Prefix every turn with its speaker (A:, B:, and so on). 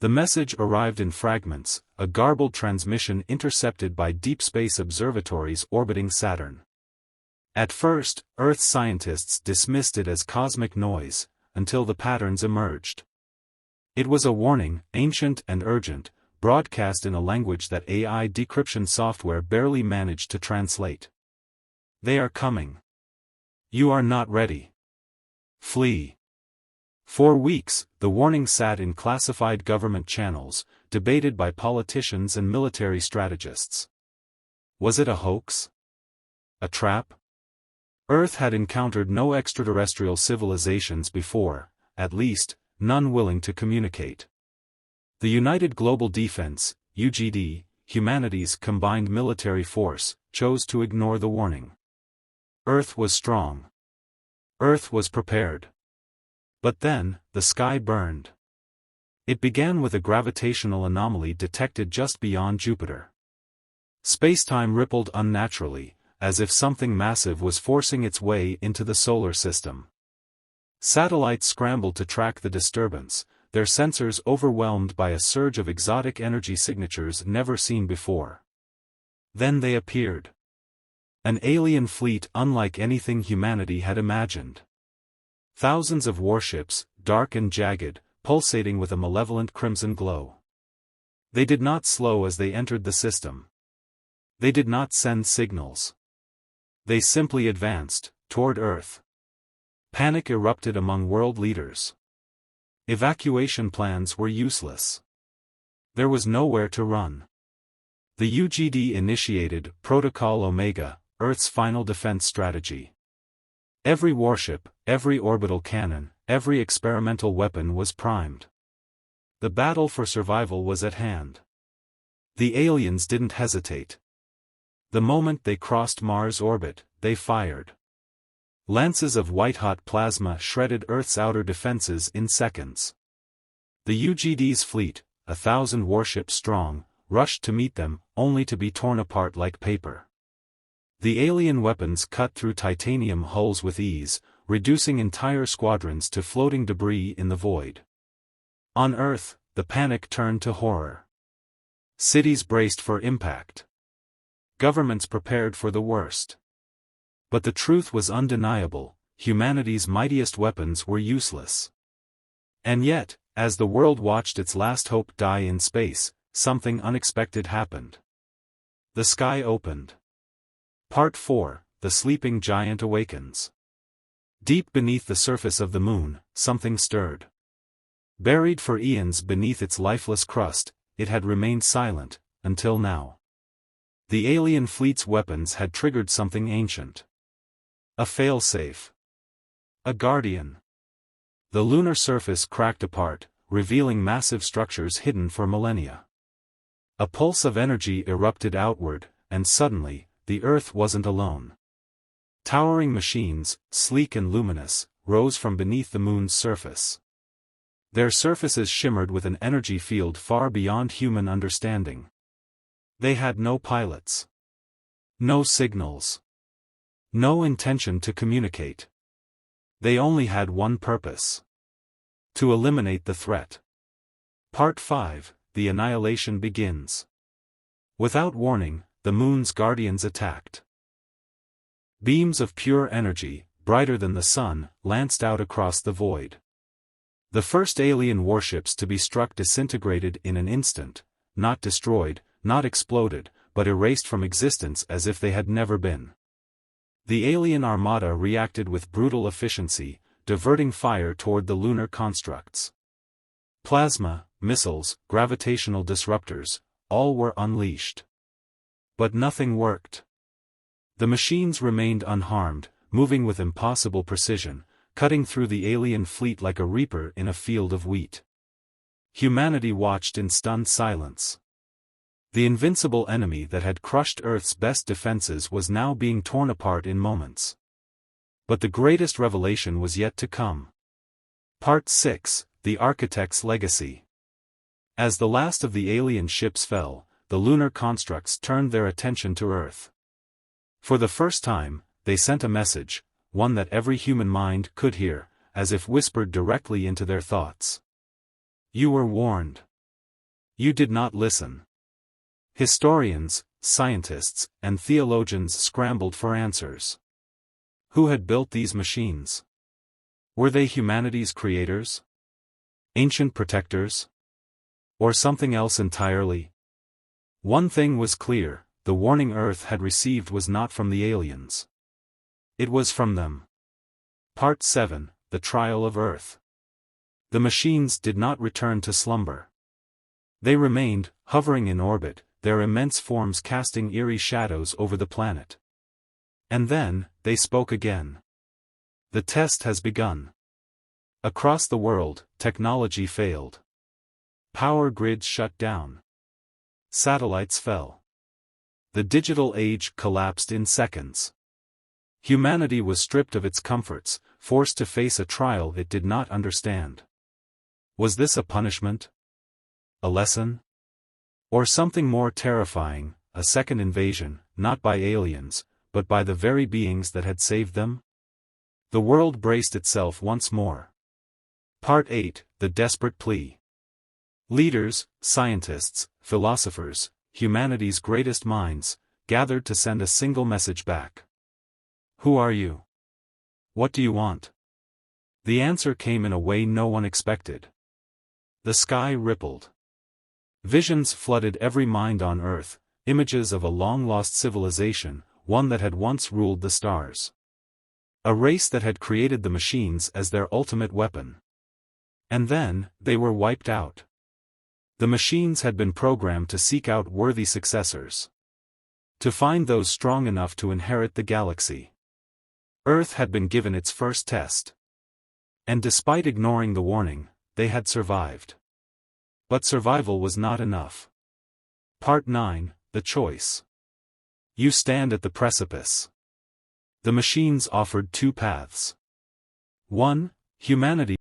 A: The message arrived in fragments, a garbled transmission intercepted by deep space observatories orbiting Saturn. At first, Earth scientists dismissed it as cosmic noise, until the patterns emerged. It was a warning, ancient and urgent, broadcast in a language that AI decryption software barely managed to translate. They are coming. You are not ready. Flee. For weeks, the warning sat in classified government channels, debated by politicians and military strategists. Was it a hoax? A trap? Earth had encountered no extraterrestrial civilizations before, at least, none willing to communicate. The United Global Defense, UGD, humanity's combined military force, chose to ignore the warning. Earth was strong. Earth was prepared. But then, the sky burned. It began with a gravitational anomaly detected just beyond Jupiter. Space-time rippled unnaturally, as if something massive was forcing its way into the solar system. Satellites scrambled to track the disturbance, their sensors overwhelmed by a surge of exotic energy signatures never seen before. Then they appeared. An alien fleet unlike anything humanity had imagined. Thousands of warships, dark and jagged, pulsating with a malevolent crimson glow. They did not slow as they entered the system. They did not send signals. They simply advanced, toward Earth. Panic erupted among world leaders. Evacuation plans were useless. There was nowhere to run. The UGD initiated Protocol Omega, Earth's final defense strategy. Every warship, every orbital cannon, every experimental weapon was primed. The battle for survival was at hand. The aliens didn't hesitate. The moment they crossed Mars' orbit, they fired. Lances of white-hot plasma shredded Earth's outer defenses in seconds. The UGD's fleet, 1,000 warships strong, rushed to meet them, only to be torn apart like paper. The alien weapons cut through titanium hulls with ease, reducing entire squadrons to floating debris in the void. On Earth, the panic turned to horror. Cities braced for impact. Governments prepared for the worst. But the truth was undeniable: humanity's mightiest weapons were useless. And yet, as the world watched its last hope die in space, something unexpected happened. The sky opened. Part 4, The Sleeping Giant Awakens. Deep beneath the surface of the moon, something stirred. Buried for eons beneath its lifeless crust, it had remained silent, until now. The alien fleet's weapons had triggered something ancient. A failsafe. A guardian. The lunar surface cracked apart, revealing massive structures hidden for millennia. A pulse of energy erupted outward, and suddenly, the Earth wasn't alone. Towering machines, sleek and luminous, rose from beneath the moon's surface. Their surfaces shimmered with an energy field far beyond human understanding. They had no pilots. No signals. No intention to communicate. They only had one purpose: to eliminate the threat. Part 5, The Annihilation begins. Without warning, the moon's guardians attacked. Beams of pure energy, brighter than the sun, lanced out across the void. The first alien warships to be struck disintegrated in an instant, not destroyed, not exploded, but erased from existence as if they had never been. The alien armada reacted with brutal efficiency, diverting fire toward the lunar constructs. Plasma, missiles, gravitational disruptors, all were unleashed. But nothing worked. The machines remained unharmed, moving with impossible precision, cutting through the alien fleet like a reaper in a field of wheat. Humanity watched in stunned silence. The invincible enemy that had crushed Earth's best defenses was now being torn apart in moments. But the greatest revelation was yet to come. Part 6, The Architect's Legacy. As the last of the alien ships fell, the lunar constructs turned their attention to Earth. For the first time, they sent a message, one that every human mind could hear, as if whispered directly into their thoughts. You were warned. You did not listen. Historians, scientists, and theologians scrambled for answers. Who had built these machines? Were they humanity's creators? Ancient protectors? Or something else entirely? One thing was clear, the warning Earth had received was not from the aliens. It was from them. Part 7, The Trial of Earth. The machines did not return to slumber. They remained, hovering in orbit, their immense forms casting eerie shadows over the planet. And then, they spoke again. The test has begun. Across the world, technology failed. Power grids shut down. Satellites fell. The digital age collapsed in seconds. Humanity was stripped of its comforts, forced to face a trial it did not understand. Was this a punishment? A lesson? Or something more terrifying, a second invasion, not by aliens, but by the very beings that had saved them? The world braced itself once more. Part 8, The Desperate Plea. Leaders, scientists, philosophers, humanity's greatest minds, gathered to send a single message back. Who are you? What do you want? The answer came in a way no one expected. The sky rippled. Visions flooded every mind on Earth, images of a long-lost civilization, one that had once ruled the stars. A race that had created the machines as their ultimate weapon. And then, they were wiped out. The machines had been programmed to seek out worthy successors. To find those strong enough to inherit the galaxy. Earth had been given its first test. And despite ignoring the warning, they had survived. But survival was not enough. Part 9, The Choice. You stand at the precipice. The machines offered two paths. 1. Humanity